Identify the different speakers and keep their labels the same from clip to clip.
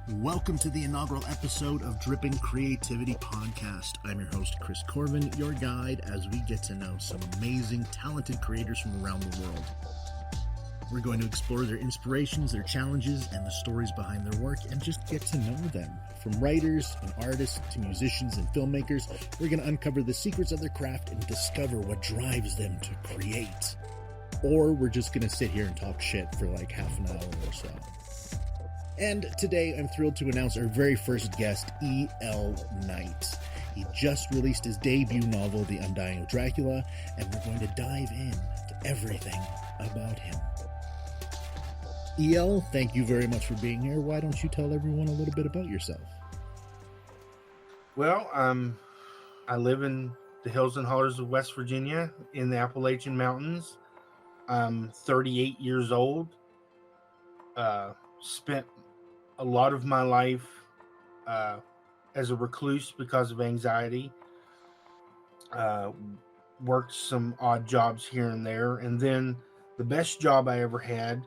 Speaker 1: Welcome to the inaugural episode of Dripping Creativity Podcast. I'm your host, Chris Corvin, your guide as we get to know some amazing, talented creators from around the world. We're going to explore their inspirations, their challenges, and the stories behind their work, and just get to know them. From writers and artists to musicians and filmmakers, we're going to uncover the secrets of their craft and discover what drives them to create. Or we're just going to sit here and talk shit for like half an hour or so. And today I'm thrilled to announce our very first guest, E.L. Knight. He just released his debut novel, The Undying of Dracula, and we're going to dive in to everything about him. E.L., thank you very much for being here. Why don't you tell everyone a little bit about yourself?
Speaker 2: Well, I live in the hills and hollers of West Virginia in the Appalachian Mountains. I'm 38 years old. Spent a lot of my life as a recluse because of anxiety. Worked some odd jobs here and there. And then the best job I ever had,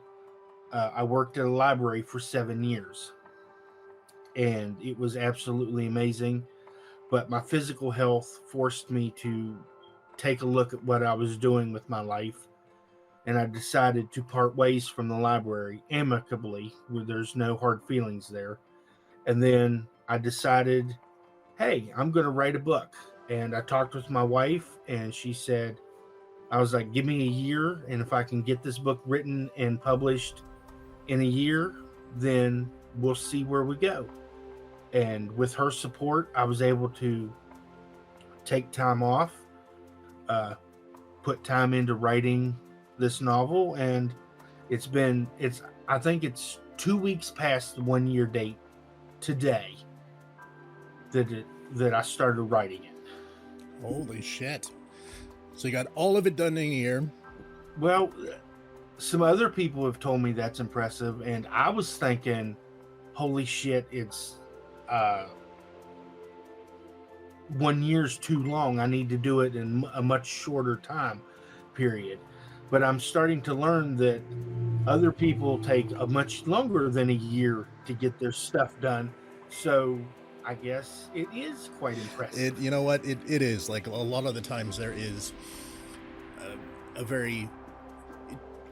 Speaker 2: I worked at a library for 7 years. And it was absolutely amazing. But my physical health forced me to take a look at what I was doing with my life. And I decided to part ways from the library amicably, where there's no hard feelings there. And then I decided, hey, I'm going to write a book. And I talked with my wife, and she said, I was like, give me a year, and if I can get this book written and published in a year, then we'll see where we go. And with her support, I was able to take time off, put time into writing this novel, and I think it's 2 weeks past the 1 year date today that I started writing it.
Speaker 1: Holy shit. So you got all of it done in a year.
Speaker 2: Well, some other people have told me that's impressive, and I was thinking, holy shit, it's 1 year's too long. I need to do it in a much shorter time period. But I'm starting to learn that other people take a much longer than a year to get their stuff done. So I guess it is quite impressive.
Speaker 1: You know what? It is. Like, a lot of the times there is a very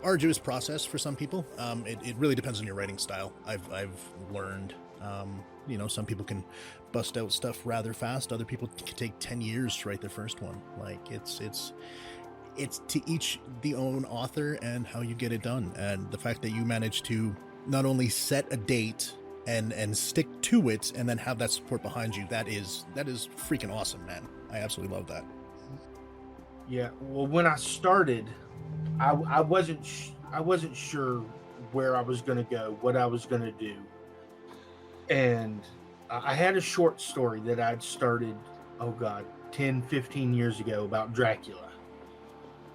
Speaker 1: arduous process for some people. It really depends on your writing style. I've learned, some people can bust out stuff rather fast. Other people can take 10 years to write their first one. Like, it's to each the own author and how you get it done. And the fact that you managed to not only set a date and stick to it and then have that support behind you, that is freaking awesome, man. I absolutely love that.
Speaker 2: Yeah. Well, when I started, I wasn't sure where I was going to go, what I was going to do. And I had a short story that I'd started, 10, 15 years ago about Dracula.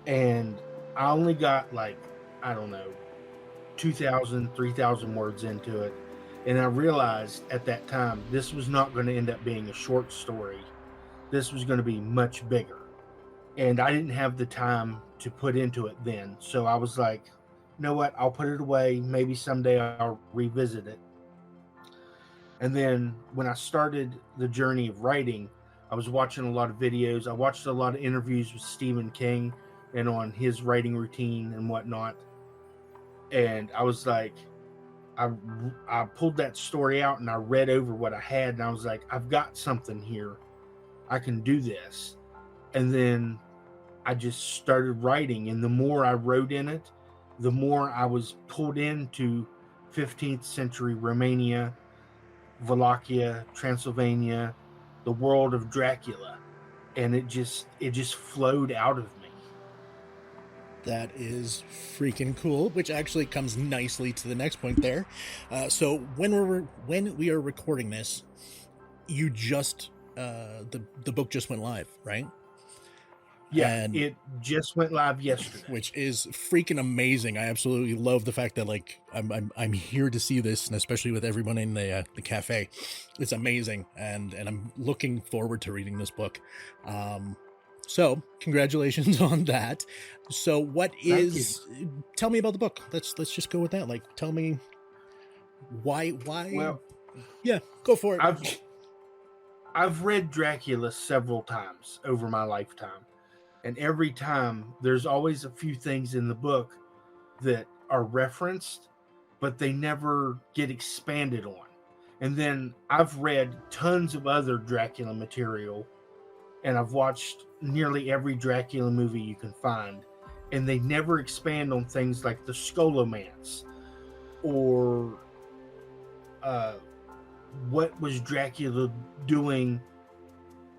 Speaker 2: And I only got 2,000, 3,000 words into it. And I realized at that time, this was not going to end up being a short story. This was going to be much bigger. And I didn't have the time to put into it then. So I was like, you know what? I'll put it away. Maybe someday I'll revisit it. And then when I started the journey of writing, I was watching a lot of videos. I watched a lot of interviews with Stephen King and on his writing routine and whatnot. And I was like, I pulled that story out and I read over what I had, and I was like, I've got something here. I can do this. And then I just started writing, and the more I wrote in it, the more I was pulled into 15th century Romania, Wallachia, Transylvania, the world of Dracula. And it just flowed out of me.
Speaker 1: That is freaking cool, which actually comes nicely to the next point there. So when we are recording this, you just the book just went live, right?
Speaker 2: Yeah,
Speaker 1: and
Speaker 2: it just went live yesterday,
Speaker 1: which is freaking amazing. I absolutely love the fact that I'm here to see this, and especially with everyone in the cafe, it's amazing, and I'm looking forward to reading this book. So congratulations on that. So tell me about the book. Let's just go with that. Like, tell me why Yeah, go for it.
Speaker 2: I've read Dracula several times over my lifetime, and every time there's always a few things in the book that are referenced, but they never get expanded on. And then I've read tons of other Dracula material, and I've watched nearly every Dracula movie you can find, and they never expand on things like the Scholomance or uh, what was Dracula doing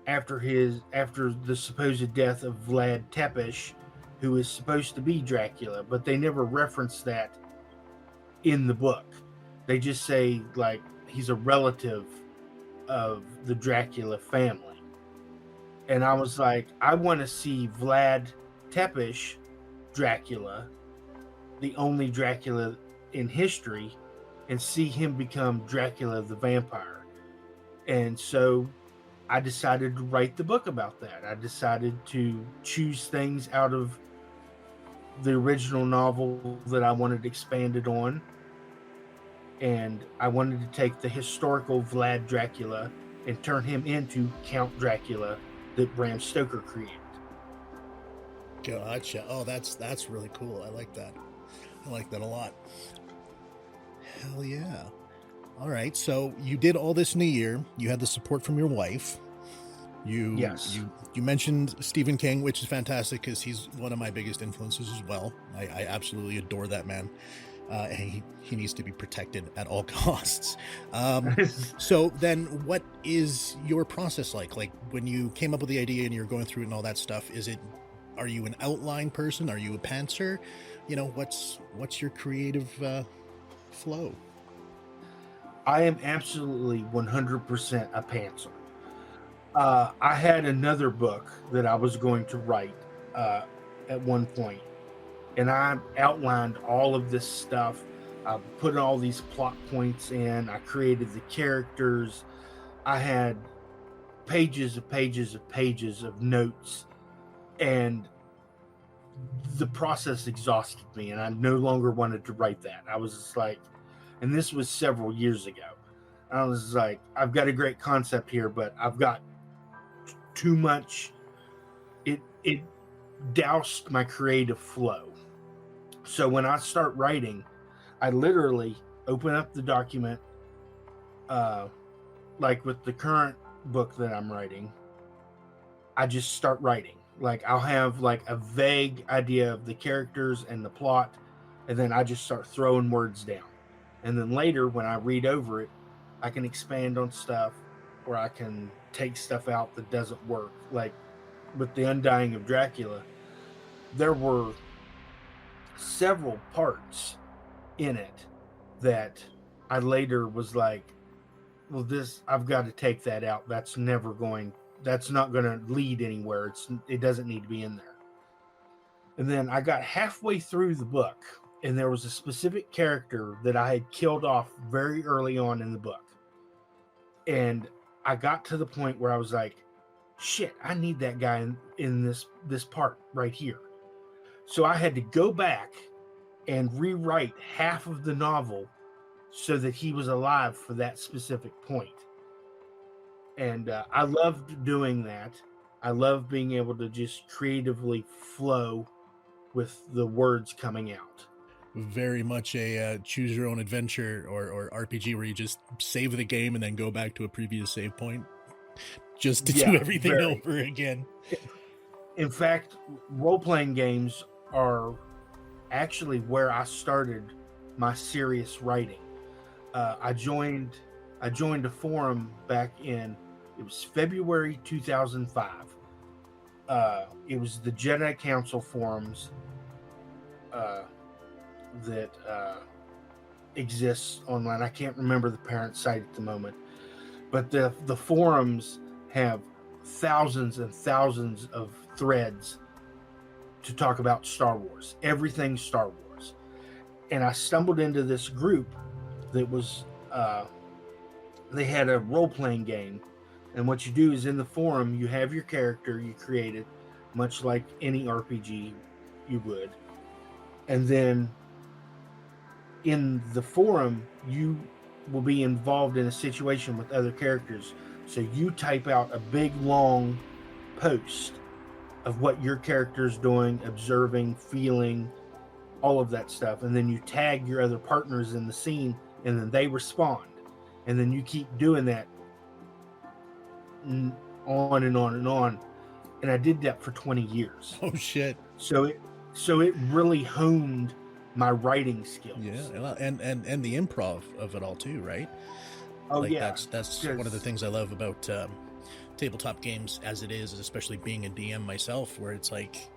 Speaker 2: after the supposed death of Vlad Tepes, who is supposed to be Dracula, but they never reference that in the book. They just say like he's a relative of the Dracula family. And I was like, I want to see Vlad Tepes Dracula, the only Dracula in history, and see him become Dracula the vampire. And so I decided to write the book about that. I decided to choose things out of the original novel that I wanted expanded on. And I wanted to take the historical Vlad Dracula and turn him into Count Dracula that Bram Stoker created.
Speaker 1: Gotcha. Oh, that's really cool. I like that. I like that a lot. Hell yeah. All right. So you did all this in a year. You had the support from your wife.
Speaker 2: Yes.
Speaker 1: You mentioned Stephen King, which is fantastic because he's one of my biggest influences as well. I absolutely adore that man. He needs to be protected at all costs. So then what is your process like? Like when you came up with the idea and you're going through it and all that stuff, are you an outline person? Are you a pantser? You know, what's your creative flow?
Speaker 2: I am absolutely 100% a pantser. I had another book that I was going to write at one point, and I outlined all of this stuff. I put all these plot points in. I created the characters. I had pages of pages of pages of notes, and the process exhausted me, and I no longer wanted to write that. I was just like, and this was several years ago. I was like, I've got a great concept here, but I've got too much. It doused my creative flow. So when I start writing, I literally open up the document, like with the current book that I'm writing. I just start writing. Like I'll have like a vague idea of the characters and the plot, and then I just start throwing words down. And then later, when I read over it, I can expand on stuff, or I can take stuff out that doesn't work. Like with The Undying of Dracula, there were several parts in it that I later was like, well, I've got to take that out. That's not going to lead anywhere. It doesn't need to be in there. And then I got halfway through the book, and there was a specific character that I had killed off very early on in the book. And I got to the point where I was like, shit, I need that guy in this part right here. So I had to go back and rewrite half of the novel so that he was alive for that specific point. And I loved doing that. I love being able to just creatively flow with the words coming out.
Speaker 1: Very much a choose your own adventure or RPG where you just save the game and then go back to a previous save point just to do everything over again.
Speaker 2: In fact, role-playing games are actually where I started my serious writing. I joined a forum back in, it was February 2005. It was the Jedi Council forums that exists online. I can't remember the parent site at the moment, but the forums have thousands and thousands of threads to talk about Star Wars, everything Star Wars. And I stumbled into this group that was they had a role-playing game, and what you do is in the forum you have your character you created, much like any RPG you would, and then in the forum you will be involved in a situation with other characters. So you type out a big long post of what your character's doing, observing, feeling, all of that stuff, and then you tag your other partners in the scene, and then they respond, and then you keep doing that on and on and on. And I did that for 20 years.
Speaker 1: Oh shit.
Speaker 2: So it really honed my writing skills.
Speaker 1: Yeah, and the improv of it all too, right?
Speaker 2: Oh
Speaker 1: like,
Speaker 2: yeah,
Speaker 1: that's one of the things I love about tabletop games as it is, especially being a DM myself, where it's like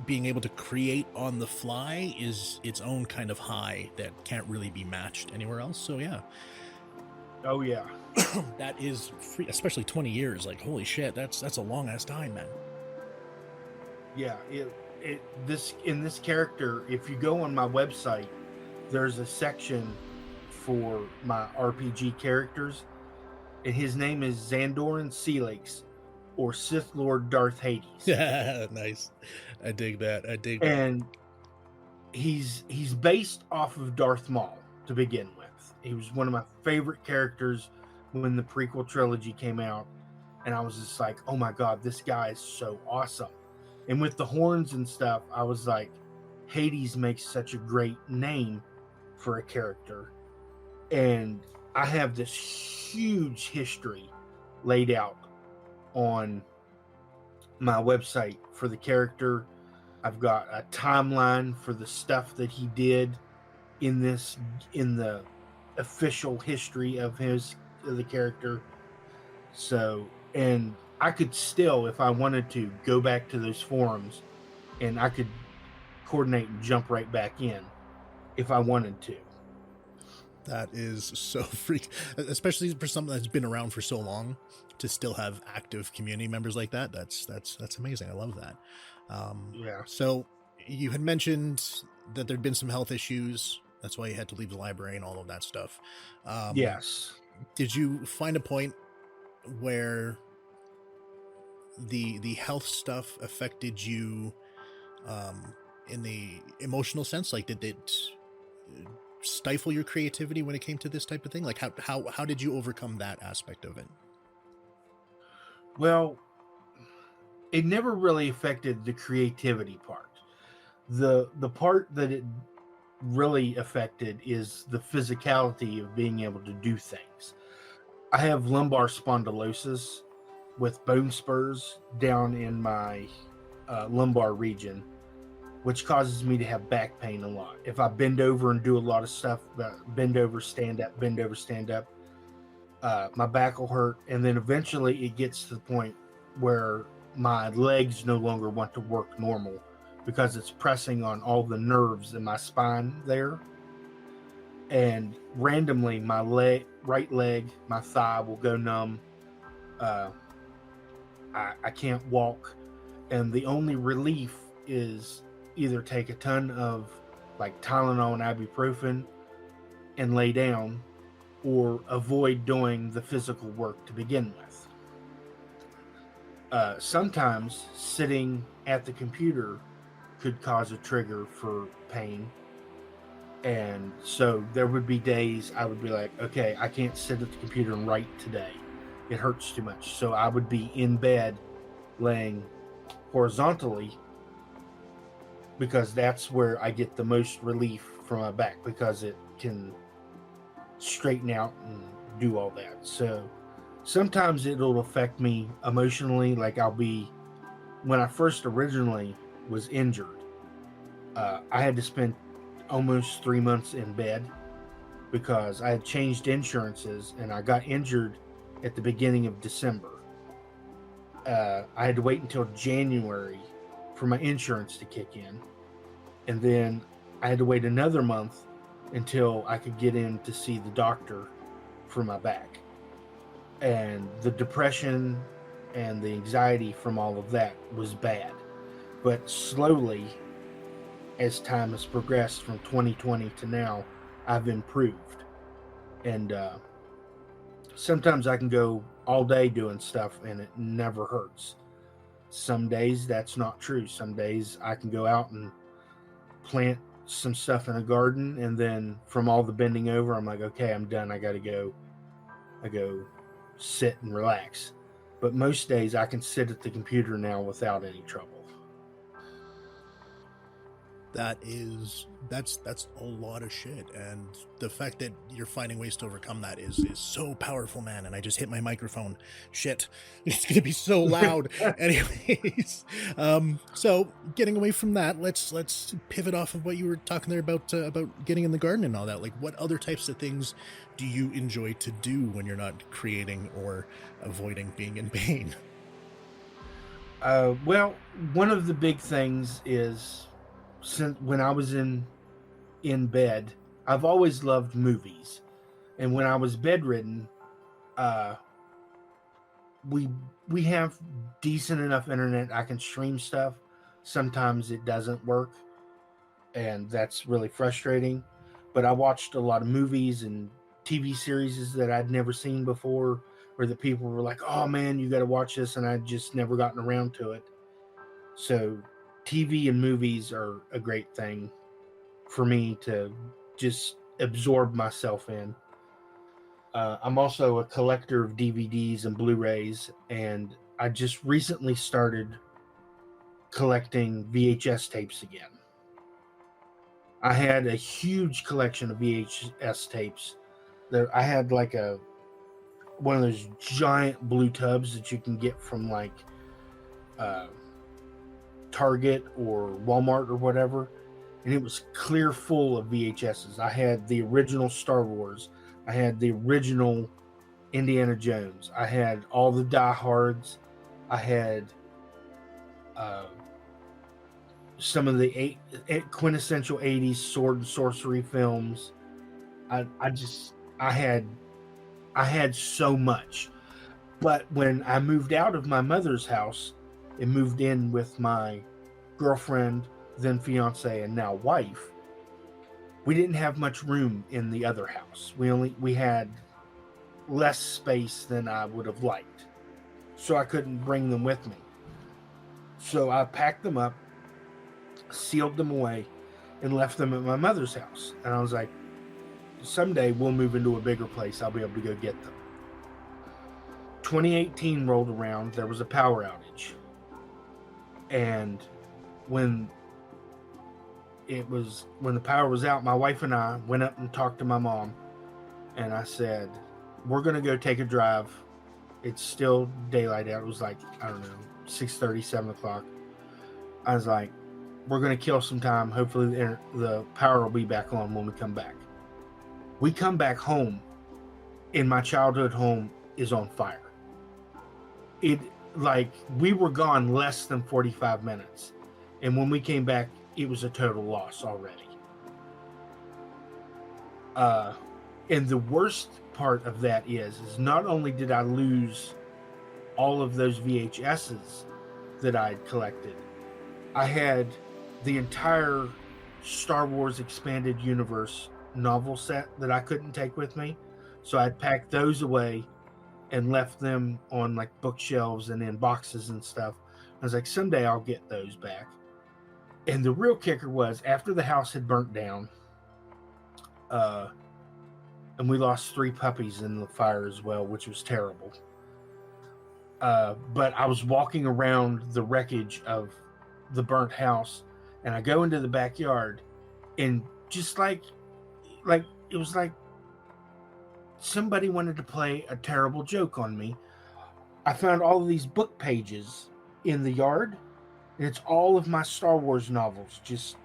Speaker 1: being able to create on the fly is its own kind of high that can't really be matched anywhere else. So yeah.
Speaker 2: Oh yeah.
Speaker 1: That is free, especially 20 years. Like, holy shit, that's a long ass time, man.
Speaker 2: Yeah, in this character, if you go on my website, there's a section for my RPG characters, and his name is Xandoran Sealakes, or Sith Lord Darth Hades.
Speaker 1: Yeah, nice. I dig that.
Speaker 2: And he's based off of Darth Maul to begin with. He was one of my favorite characters when the prequel trilogy came out, and I was just like, oh my god, this guy is so awesome. And with the horns and stuff, I was like, Hades makes such a great name for a character. And I have this huge history laid out on my website for the character. I've got a timeline for the stuff that he did in the official history of the character. So, and I could still, if I wanted to, go back to those forums, and I could coordinate and jump right back in if I wanted to.
Speaker 1: That is so freak, especially for something that's been around for so long, to still have active community members like that. That's amazing. I love that.
Speaker 2: Yeah.
Speaker 1: So you had mentioned that there'd been some health issues. That's why you had to leave the library and all of that stuff.
Speaker 2: Yes.
Speaker 1: Did you find a point where the health stuff affected you in the emotional sense? Like, did it stifle your creativity when it came to this type of thing? Like, how did you overcome that aspect of it?
Speaker 2: Well, it never really affected the creativity part. The part that it really affected is the physicality of being able to do things. I have lumbar spondylosis with bone spurs down in my lumbar region, which causes me to have back pain a lot. If I bend over and do a lot of stuff, bend over, stand up, my back will hurt. And then eventually it gets to the point where my legs no longer want to work normal because it's pressing on all the nerves in my spine there. And randomly, my right leg, my thigh will go numb. I can't walk. And the only relief is either take a ton of like Tylenol and ibuprofen and lay down, or avoid doing the physical work to begin with. Sometimes sitting at the computer could cause a trigger for pain. And so there would be days I would be like, okay, I can't sit at the computer and write today. It hurts too much. So I would be in bed laying horizontally, because that's where I get the most relief from my back, because it can straighten out and do all that. So sometimes it'll affect me emotionally. Like when I first originally was injured, I had to spend almost 3 months in bed because I had changed insurances, and I got injured at the beginning of December. I had to wait until January for my insurance to kick in, and then I had to wait another month until I could get in to see the doctor for my back. And the depression and the anxiety from all of that was bad. But slowly, as time has progressed from 2020 to now, I've improved. And sometimes I can go all day doing stuff and it never hurts. Some days that's not true. Some days I can go out and plant some stuff in a garden, and then from all the bending over, I'm like, okay, I'm done. I go sit and relax. But most days I can sit at the computer now without any trouble.
Speaker 1: That's a lot of shit, and the fact that you're finding ways to overcome that is so powerful, man. And I just hit my microphone. Shit, it's gonna be so loud. Anyways, so getting away from that, let's pivot off of what you were talking there about getting in the garden and all that. Like, what other types of things do you enjoy to do when you're not creating or avoiding being in pain?
Speaker 2: Well, one of the big things is, since when I was in bed, I've always loved movies, and when I was bedridden, uh, we we have decent enough internet. I can stream stuff. Sometimes it doesn't work, and that's really frustrating. But I watched a lot of movies and TV series that I'd never seen before, or that people were like, "Oh man, you got to watch this," and I'd just never gotten around to it. So, TV and movies are a great thing for me to just absorb myself in. I'm also a collector of DVDs and Blu-rays, and I just recently started collecting VHS tapes again. I had a huge collection of VHS tapes. There, I had like a one of those giant blue tubs that you can get from like uh, Target or Walmart or whatever, and it was clear full of VHSs. I had the original Star Wars. I had the original Indiana Jones. I had all the Die Hards. I had uh, some of the quintessential '80s sword and sorcery films. I had so much. But when I moved out of my mother's house and moved in with my girlfriend, then fiance, and now wife, we didn't have much room in the other house. We had less space than I would have liked, so I couldn't bring them with me. So I packed them up, sealed them away, and left them at my mother's house. And I was like, someday we'll move into a bigger place. I'll be able to go get them. 2018 rolled around. There was a power outage, and when the power was out, my wife and I went up and talked to my mom, and I said, we're going to go take a drive. It's still daylight out. It was like, I don't know, 6:30, 7 o'clock. I was like, we're going to kill some time. Hopefully the power will be back on when we come back. We come back home, and my childhood home is on fire. We were gone less than 45 minutes. And when we came back, it was a total loss already. And the worst part of that is not only did I lose all of those VHSs that I'd collected, I had the entire Star Wars Expanded Universe novel set that I couldn't take with me. So I'd packed those away and left them on like bookshelves and in boxes and stuff. I was like, someday I'll get those back. And the real kicker was, after the house had burnt down, and we lost 3 puppies in the fire as well, which was terrible. But I was walking around the wreckage of the burnt house, and I go into the backyard, and just like it was like somebody wanted to play a terrible joke on me. I found all of these book pages in the yard, and it's all of my Star Wars novels. Just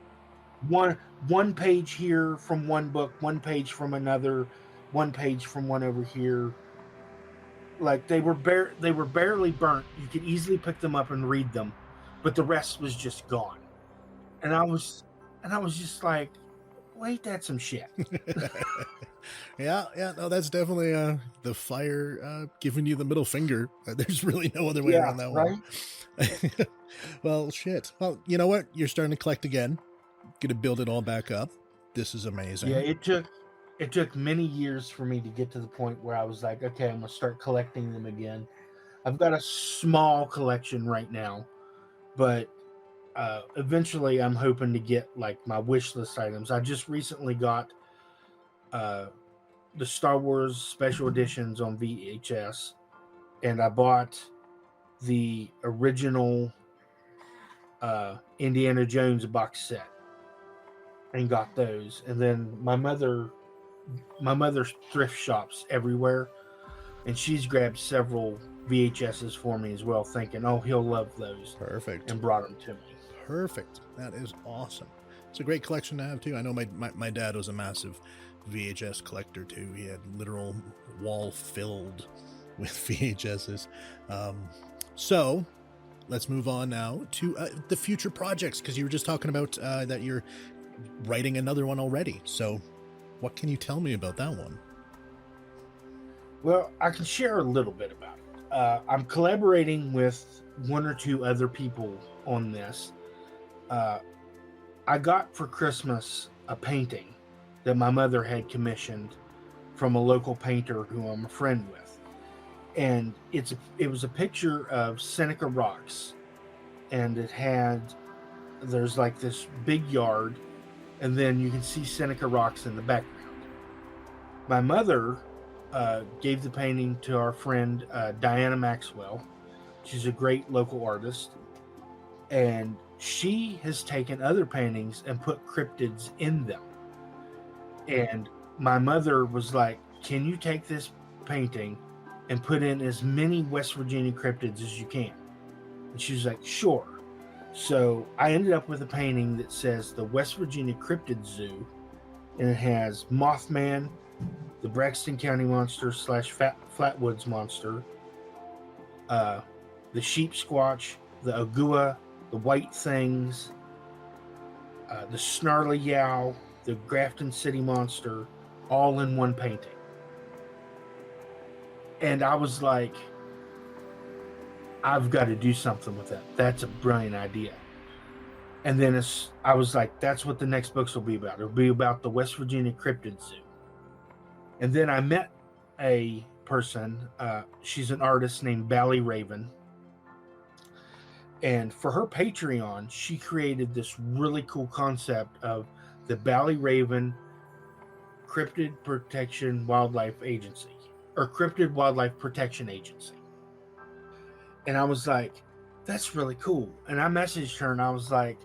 Speaker 2: one page here from one book, one page from another, one page from one over here. Like they were barely burnt. You could easily pick them up and read them, but the rest was just gone. And I was just like, wait, that's some shit.
Speaker 1: Yeah, no, that's definitely the fire giving you the middle finger. There's really no other way around that one. Right? Well, shit. Well, you know what? You're starting to collect again. Gonna build it all back up. This is amazing.
Speaker 2: Yeah, it took many years for me to get to the point where I was like, okay, I'm gonna start collecting them again. I've got a small collection right now, but Eventually, I'm hoping to get like my wish list items. I just recently got uh, the Star Wars special editions on VHS, and I bought the original Indiana Jones box set and got those. And then my mother thrift shops everywhere, and she's grabbed several VHSs for me as well, thinking, "Oh, he'll love those,"
Speaker 1: Perfect.
Speaker 2: and brought them to me.
Speaker 1: Perfect. That is awesome. It's a great collection to have too. I know my dad was a massive VHS collector too. He had literal wall filled with VHSs. So let's move on now to the future projects, because you were just talking about that you're writing another one already. So what can you tell me about that one?
Speaker 2: Well, I can share a little bit about it. I'm collaborating with one or two other people on this. I got for Christmas a painting that my mother had commissioned from a local painter who I'm a friend with, and it was a picture of Seneca Rocks, and there's like this big yard, and then you can see Seneca Rocks in the background. My mother gave the painting to our friend Diana Maxwell. She's a great local artist, and she has taken other paintings and put cryptids in them. And my mother was like, "Can you take this painting and put in as many West Virginia cryptids as you can?" And she was like, "Sure." So I ended up with a painting that says the West Virginia Cryptid Zoo, and it has Mothman, the Braxton County Monster / Flatwoods Monster, the Sheep Squatch, the Agua, the White Things, the Snarly Yow, the Grafton City Monster, all in one painting. And I was like, I've got to do something with that. That's a brilliant idea. And then I was like, that's what the next books will be about. It'll be about the West Virginia Cryptid Zoo. And then I met a person. She's an artist named Bally Raven. And for her Patreon, she created this really cool concept of the Bally Raven Cryptid Protection Wildlife Agency, or Cryptid Wildlife Protection Agency. And I was like, that's really cool. And I messaged her and I was like,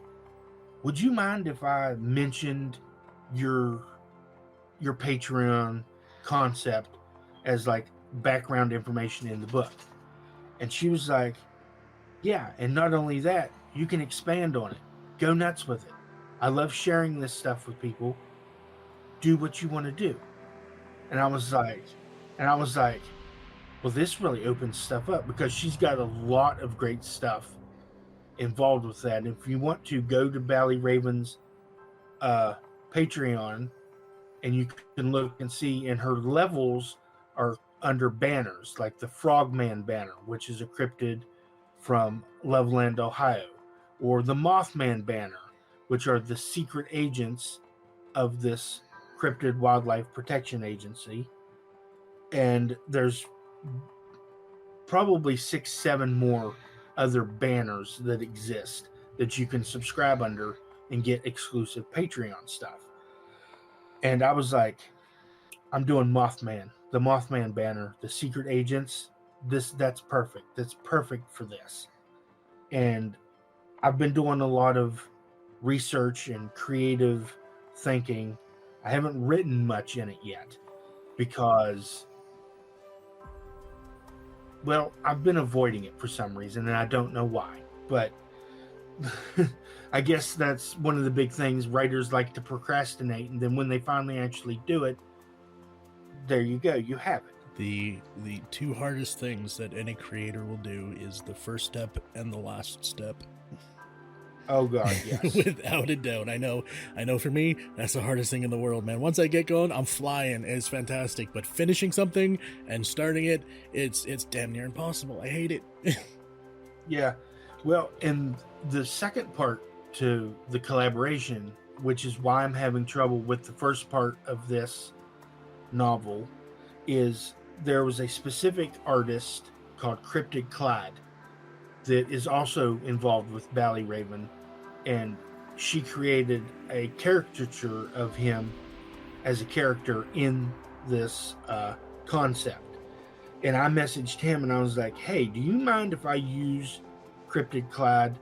Speaker 2: would you mind if I mentioned your Patreon concept as like background information in the book? And she was like, yeah, and not only that, you can expand on it. Go nuts with it. I love sharing this stuff with people. Do what you want to do. And I was like, well, this really opens stuff up, because she's got a lot of great stuff involved with that. And if you want to, go to Bally Raven's Patreon, and you can look and see, and her levels are under banners, like the Frogman banner, which is a cryptid from Loveland, Ohio, or the Mothman banner, which are the secret agents of this Cryptid Wildlife Protection Agency. And there's probably 6-7 more other banners that exist that you can subscribe under and get exclusive Patreon stuff. And I was like, I'm doing Mothman, the Mothman banner, the secret agents. That's perfect. That's perfect for this. And I've been doing a lot of research and creative thinking. I haven't written much in it yet because, well, I've been avoiding it for some reason, and I don't know why. But I guess that's one of the big things. Writers like to procrastinate, and then when they finally actually do it, there you go. You have it.
Speaker 1: The two hardest things that any creator will do is the first step and the last step.
Speaker 2: Oh God, yes.
Speaker 1: Without a doubt. I know for me, that's the hardest thing in the world, man. Once I get going, I'm flying. It's fantastic. But finishing something and starting it, it's damn near impossible. I hate it.
Speaker 2: Yeah. Well, and the second part to the collaboration, which is why I'm having trouble with the first part of this novel, is there was a specific artist called Cryptid Clyde that is also involved with Bally Raven, and she created a caricature of him as a character in this concept. And I messaged him and I was like, hey, do you mind if I use Cryptid Clyde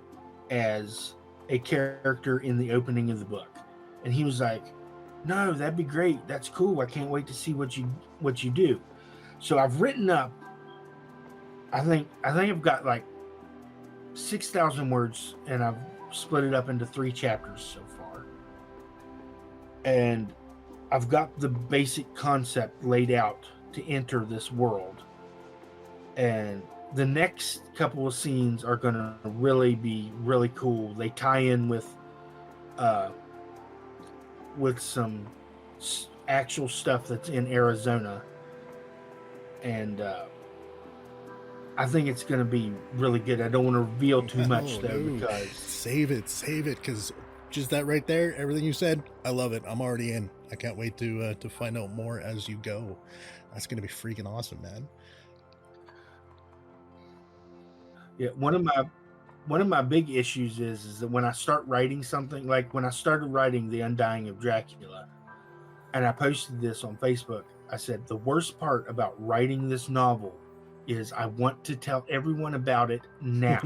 Speaker 2: as a character in the opening of the book? And he was like, no, that'd be great. That's cool. I can't wait to see what you do. So I've written up, I think I've got like 6,000 words, and I've split it up into 3 chapters so far. And I've got the basic concept laid out to enter this world. And the next couple of scenes are going to really be really cool. They tie in with some actual stuff that's in Arizona. And I think it's going to be really good. I don't want to reveal too much, though, because...
Speaker 1: Save it, because just that right there, everything you said, I love it. I'm already in. I can't wait to find out more as you go. That's going to be freaking awesome, man.
Speaker 2: Yeah, one of my big issues is that when I start writing something, like when I started writing The Undying of Dracula, and I posted this on Facebook, I said, the worst part about writing this novel is I want to tell everyone about it now.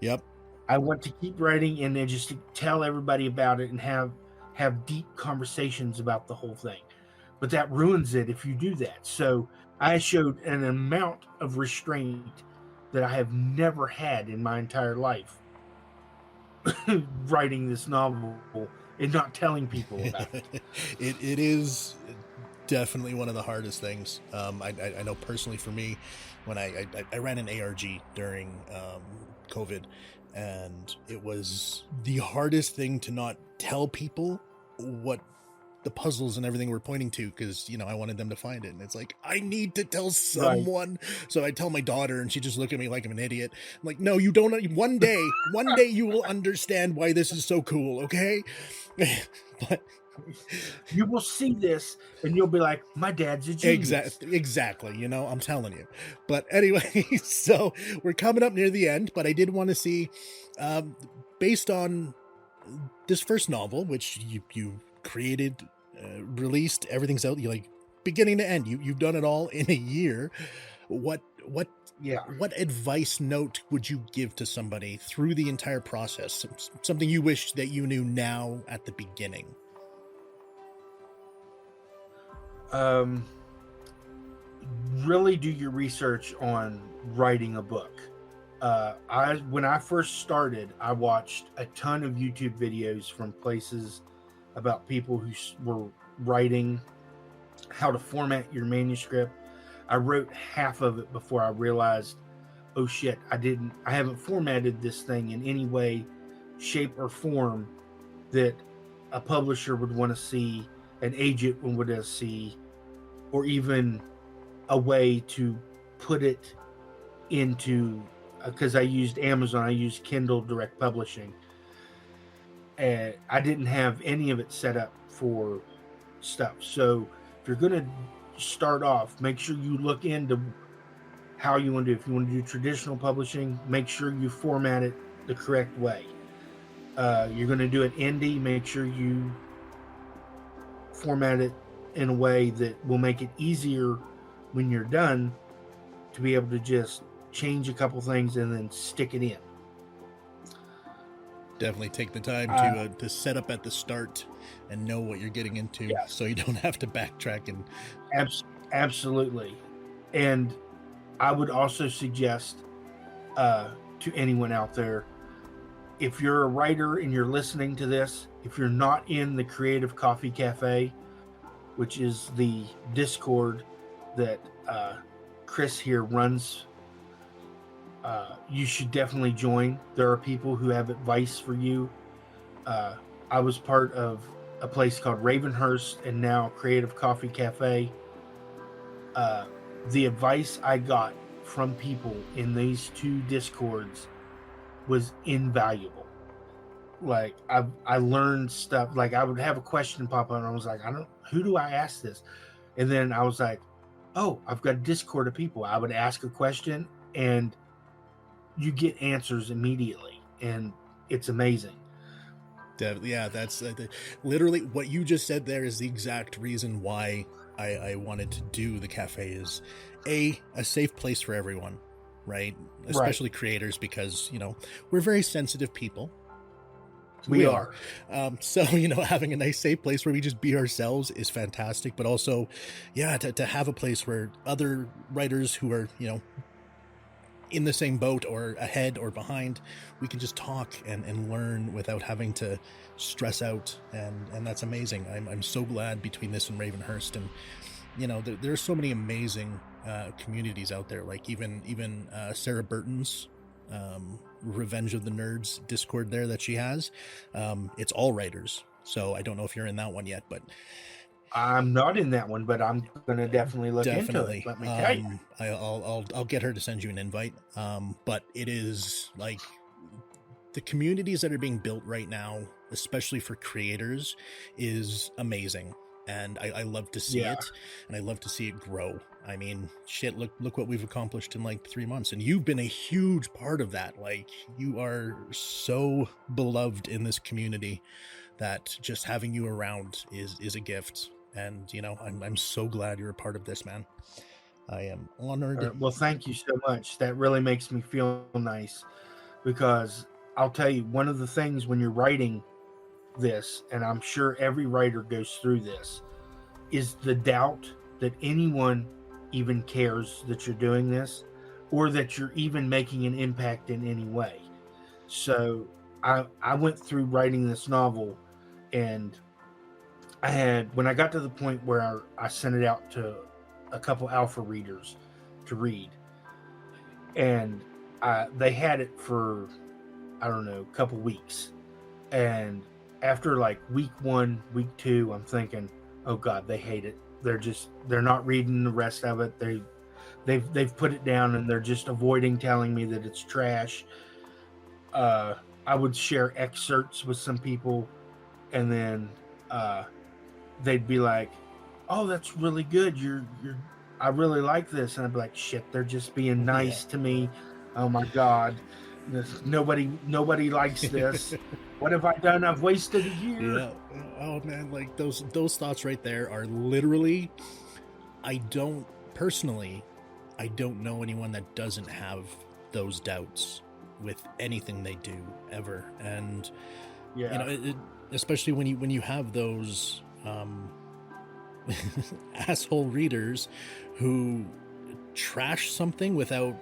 Speaker 1: Yep.
Speaker 2: I want to keep writing and then just to tell everybody about it and have deep conversations about the whole thing. But that ruins it if you do that. So I showed an amount of restraint that I have never had in my entire life writing this novel and not telling people about it.
Speaker 1: It is definitely one of the hardest things. I know personally for me, when I ran an ARG during COVID, and it was the hardest thing to not tell people what the puzzles and everything were pointing to, because I wanted them to find it, and it's like, I need to tell someone. Right. So I tell my daughter, and she just looked at me like I'm an idiot. I'm like, no, you don't. One day you will understand why this is so cool, okay? But
Speaker 2: you will see this and you'll be like, my dad's a genius.
Speaker 1: Exactly. I'm telling you. But anyway, so we're coming up near the end, but I did want to see, based on this first novel, which you created, released, everything's out, you like beginning to end, you've done it all in a year. What advice note would you give to somebody through the entire process? Something you wish that you knew now at the beginning?
Speaker 2: Really do your research on writing a book. When I first started, I watched a ton of YouTube videos from places about people who were writing how to format your manuscript. I wrote half of it before I realized, oh shit, I haven't formatted this thing in any way, shape, or form that a publisher would want to see, an agent would want to see, or even a way to put it into, because I used Amazon, I used Kindle Direct Publishing, and I didn't have any of it set up for stuff. So if you're going to start off, make sure you look into how you want to do. If you want to do traditional publishing, make sure you format it the correct way. You're going to do it indie, make sure you format it in a way that will make it easier when you're done to be able to just change a couple things and then stick it in.
Speaker 1: Definitely take the time to set up at the start and know what you're getting into,
Speaker 2: yes.
Speaker 1: So you don't have to backtrack. And
Speaker 2: absolutely. And I would also suggest to anyone out there, if you're a writer and you're listening to this, if you're not in the Creative Coffee Cafe, which is the Discord that Chris here runs, you should definitely join. There are people who have advice for you. I was part of a place called Ravenhurst and now Creative Coffee Cafe. The advice I got from people in these 2 Discords was invaluable. Like I learned stuff. Like I would have a question pop up and I was like, who do I ask this? And then I was like, oh, I've got a Discord of people. I would ask a question and you get answers immediately, and it's amazing.
Speaker 1: Yeah, that's literally what you just said there is the exact reason why I wanted to do the cafe is a safe place for everyone, right?
Speaker 2: Right.
Speaker 1: Especially creators, because, we're very sensitive people.
Speaker 2: We are.
Speaker 1: So, having a nice safe place where we just be ourselves is fantastic, but also, yeah, to have a place where other writers who are, in the same boat or ahead or behind, we can just talk and learn without having to stress out. And that's amazing. I'm so glad between this and Ravenhurst, and there are so many amazing communities out there, like even Sarah Burton's Revenge of the Nerds Discord there that she has. It's all writers, so I don't know if you're in that one yet, but
Speaker 2: I'm not in that one, but I'm gonna definitely look into it. Let me tell you.
Speaker 1: I'll get her to send you an invite. But it is like the communities that are being built right now, especially for creators, is amazing. And I love to see it, and I love to see it grow. I mean, shit, look what we've accomplished in like 3 months, and you've been a huge part of that. Like, you are so beloved in this community that just having you around is a gift. And I'm so glad you're a part of this, man. I am honored.
Speaker 2: Well, thank you so much. That really makes me feel nice, because I'll tell you, one of the things when you're writing this, and I'm sure every writer goes through this, is the doubt that anyone even cares that you're doing this, or that you're even making an impact in any way. So I went through writing this novel, and when I got to the point where I sent it out to a couple alpha readers to read, and they had it for, I don't know, a couple weeks. And after like week 1, week 2, I'm thinking, oh God, they hate it. They're not reading the rest of it. They've put it down, and they're just avoiding telling me that it's trash. I would share excerpts with some people, and then they'd be like, "Oh, that's really good. I really like this." And I'd be like, "Shit, they're just being nice to me. Oh my God, nobody likes this. What have I done? I've wasted a year."
Speaker 1: Yeah. Oh man, like those thoughts right there are literally. I don't know anyone that doesn't have those doubts with anything they do ever. And especially when you have those asshole readers who trash something without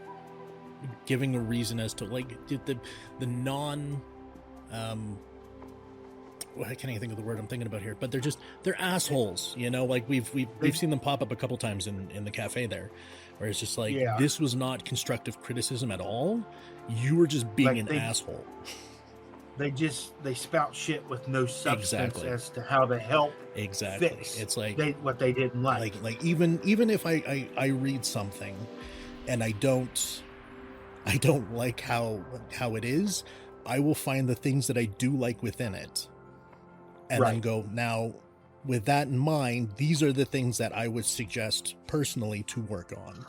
Speaker 1: giving a reason as to, like, the non I can't even think of the word I'm thinking about here, but they're assholes, like we've seen them pop up a couple times in the cafe there, where it's just like, this was not constructive criticism at all. You were just being an asshole.
Speaker 2: They spout shit with no substance as to how to help fix
Speaker 1: it's like
Speaker 2: what they didn't like.
Speaker 1: Even if I read something and I don't like how it is, I will find the things that I do like within it, and then go, now with that in mind, these are the things that I would suggest personally to work on.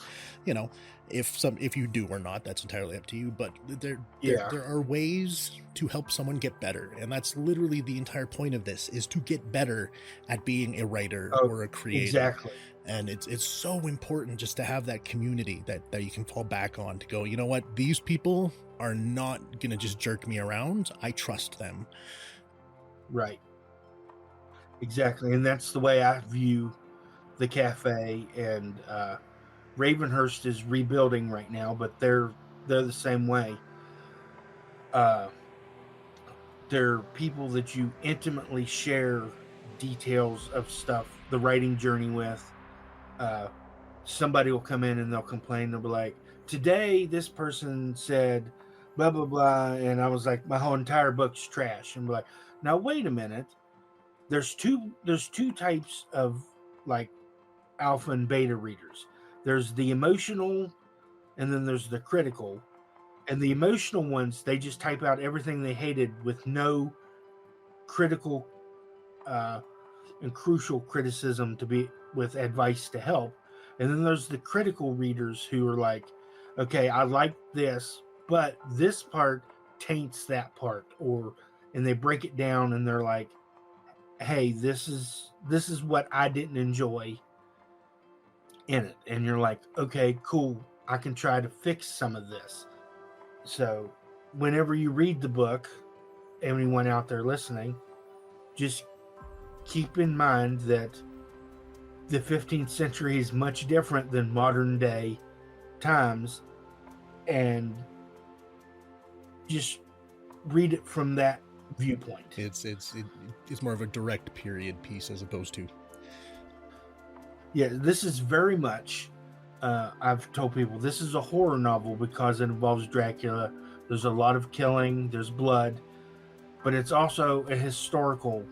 Speaker 1: If you do or not, that's entirely up to you, but there are ways to help someone get better, and that's literally the entire point of this, is to get better at being a writer or a creator.
Speaker 2: Exactly.
Speaker 1: And it's so important just to have that community that you can fall back on, to go, you know what, these people are not gonna just jerk me around. I trust them.
Speaker 2: Right. Exactly. And that's the way I view the cafe. And Ravenhurst is rebuilding right now, but they're the same way. They're people that you intimately share details of stuff, the writing journey with. Somebody will come in and they'll complain. They'll be like, today this person said blah blah blah, and I was like, my whole entire book's trash. And be like, now wait a minute. There's two types of like alpha and beta readers. There's the emotional, and then there's the critical. And the emotional ones, they just type out everything they hated with no critical and crucial criticism to be with advice to help. And then there's the critical readers who are like, okay, I like this, but this part taints that part, or and they break it down, and they're like, hey, this is what I didn't enjoy in it. And you're like, okay, cool, I can try to fix some of this. So whenever you read the book, anyone out there listening, just keep in mind that the 15th century is much different than modern day times, and just read it from that viewpoint.
Speaker 1: It's more of a direct period piece as opposed to.
Speaker 2: Yeah, this is very much. I've told people this is a horror novel because it involves Dracula. There's a lot of killing. There's blood, but it's also a historical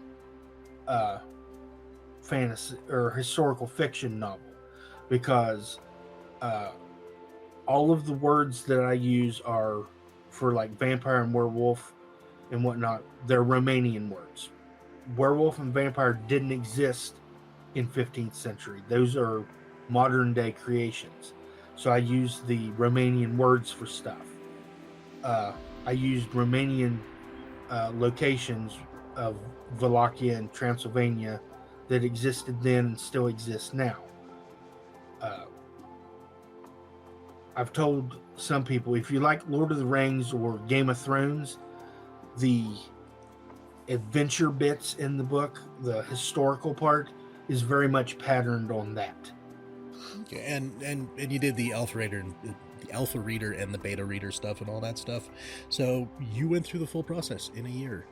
Speaker 2: fantasy or historical fiction novel, because all of the words that I use are for like vampire and werewolf and whatnot. They're Romanian words. Werewolf and vampire didn't exist in 15th century. Those are modern day creations. So I use the Romanian words for stuff. I used Romanian locations of Wallachia and Transylvania that existed then and still exist now. I've told some people, if you like Lord of the Rings or Game of Thrones, the adventure bits in the book, the historical part, is very much patterned on that.
Speaker 1: Okay, and you did the alpha reader and the beta reader stuff and all that stuff. So you went through the full process in a year.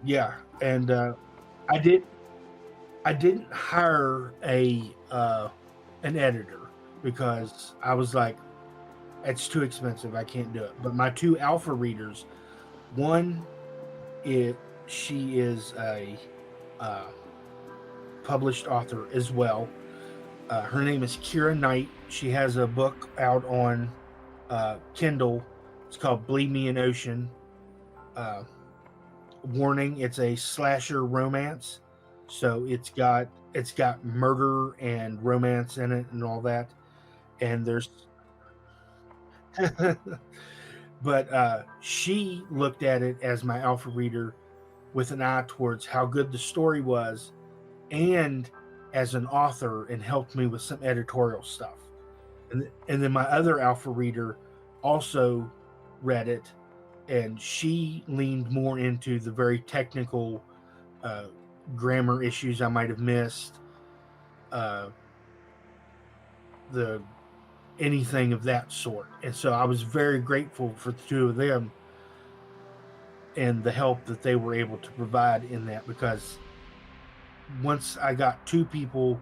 Speaker 2: Yeah, and I didn't hire an editor because I was like, it's too expensive. I can't do it. But my two alpha readers, one, she is a published author as well. Her name is Kira Knight. She has a book out on Kindle. It's called Bleed Me an Ocean. Warning: it's a slasher romance, so it's got murder and romance in it and all that. And there's, but she looked at it as my alpha reader with an eye towards how good the story was, and as an author, and helped me with some editorial stuff. And then my other alpha reader also read it, and she leaned more into the very technical grammar issues I might have missed, the anything of that sort. And so I was very grateful for the two of them and the help that they were able to provide in that, because once I got two people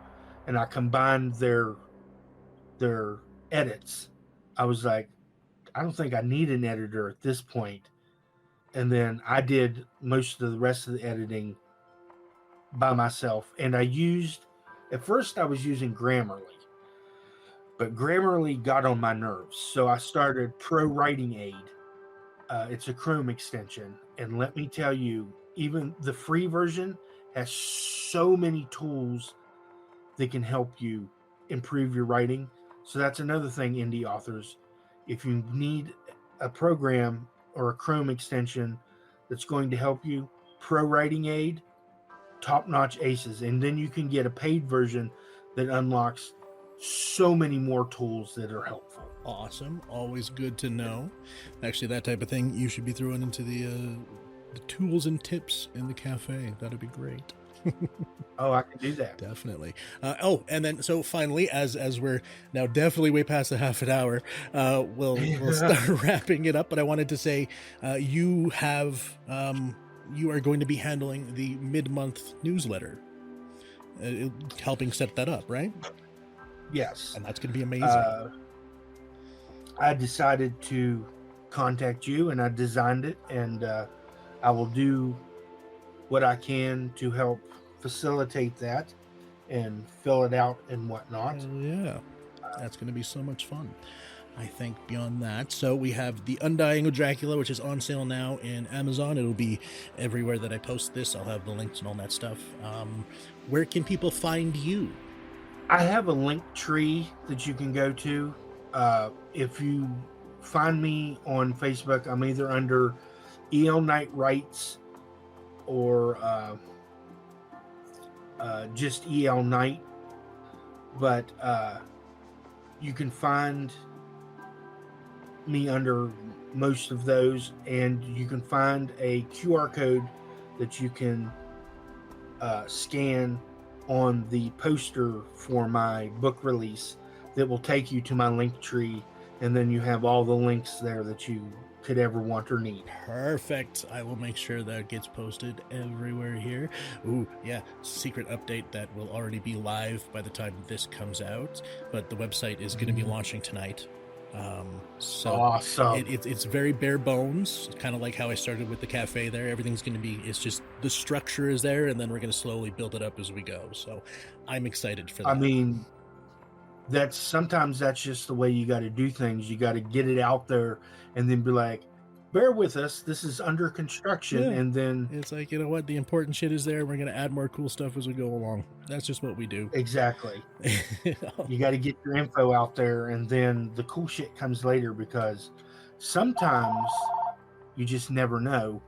Speaker 2: and I combined their edits, I was like, I don't think I need an editor at this point. And then I did most of the rest of the editing by myself. And at first I was using Grammarly, but Grammarly got on my nerves. So I started Pro Writing Aid. It's a Chrome extension. And let me tell you, even the free version has so many tools that can help you improve your writing. So that's another thing, indie authors. If you need a program or a Chrome extension that's going to help you, Pro Writing Aid, top-notch aces. And then you can get a paid version that unlocks so many more tools that are helpful.
Speaker 1: Awesome. Always good to know. Actually, that type of thing you should be throwing into the tools and tips in the cafe. That'd be great.
Speaker 2: Oh, I can do that.
Speaker 1: Definitely. And then so finally, as we're now definitely way past the half an hour, we'll start wrapping it up. But I wanted to say, you are going to be handling the mid-month newsletter, helping set that up, right?
Speaker 2: Yes.
Speaker 1: And that's going to be amazing.
Speaker 2: I decided to contact you, and I designed it, and I will do what I can to help facilitate that and fill it out and whatnot.
Speaker 1: Yeah, that's going to be so much fun. I think beyond that, so we have The Undying of Dracula, which is on sale now in Amazon. It'll be everywhere that I post this. I'll have the links and all that stuff. Where can people find you?
Speaker 2: I have a link tree that you can go to. If you find me on Facebook, I'm either under E.L. Knight Writes or just E.L. Knight. But you can find me under most of those, and you can find a QR code that you can scan on the poster for my book release that will take you to my link tree, and then you have all the links there that you could ever want or need.
Speaker 1: Perfect. I will make sure that gets posted everywhere here. Ooh, yeah, secret update that will already be live by the time this comes out, but the website is going to be launching tonight. So
Speaker 2: awesome.
Speaker 1: It's very bare bones, kind of like how I started with the cafe there. Everything's going to be, it's just the structure is there, and then we're going to slowly build it up as we go. So I'm excited for that.
Speaker 2: I mean, sometimes that's just the way you got to do things. You got to get it out there and then be like, bear with us, this is under construction.
Speaker 1: Yeah.
Speaker 2: And then
Speaker 1: it's like, you know what, the important shit is there. We're going to add more cool stuff as we go along. That's just what we do.
Speaker 2: Exactly. You got to get your info out there, and then the cool shit comes later, because sometimes you just never know.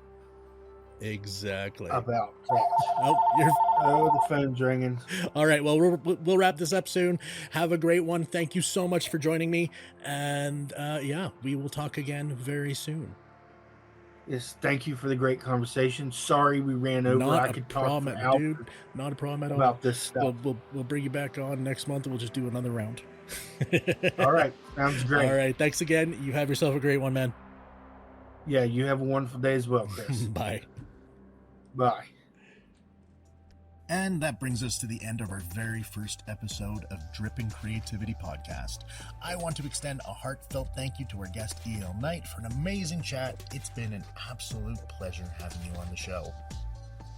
Speaker 1: Exactly.
Speaker 2: About that.
Speaker 1: Oh,
Speaker 2: the phone's ringing.
Speaker 1: All right. Well, we'll wrap this up soon. Have a great one. Thank you so much for joining me. And yeah, we will talk again very soon.
Speaker 2: Yes, thank you for the great conversation. Sorry we ran over.
Speaker 1: Not
Speaker 2: I
Speaker 1: a
Speaker 2: could
Speaker 1: problem,
Speaker 2: talk for
Speaker 1: dude. Not a problem at all.
Speaker 2: About this stuff.
Speaker 1: We'll bring you back on next month, and we'll just do another round.
Speaker 2: All right. Sounds great.
Speaker 1: All right. Thanks again. You have yourself a great one, man.
Speaker 2: Yeah, you have a wonderful day as well, Chris.
Speaker 1: Bye.
Speaker 2: Bye.
Speaker 1: And that brings us to the end of our very first episode of Dripping Creativity Podcast. I want to extend a heartfelt thank you to our guest, E.L. Knight, for an amazing chat. It's been an absolute pleasure having you on the show.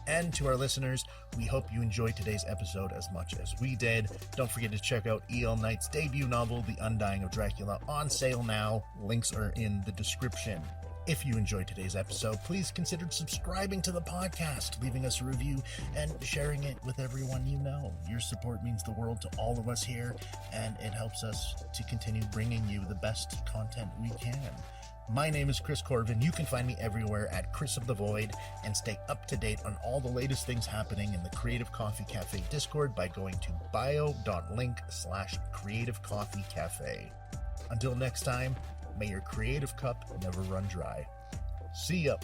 Speaker 1: And to our listeners, we hope you enjoyed today's episode as much as we did. Don't forget to check out E.L. Knight's debut novel, The Undying of Dracula, on sale now. Links are in the description. If you enjoyed today's episode, please consider subscribing to the podcast, leaving us a review, and sharing it with everyone you know. Your support means the world to all of us here, and it helps us to continue bringing you the best content we can. My name is Chris Corvin. You can find me everywhere at Chris of the Void, and stay up to date on all the latest things happening in the Creative Coffee Cafe Discord by going to bio.link/Creative Coffee Cafe. Until next time, may your creative cup never run dry. See ya.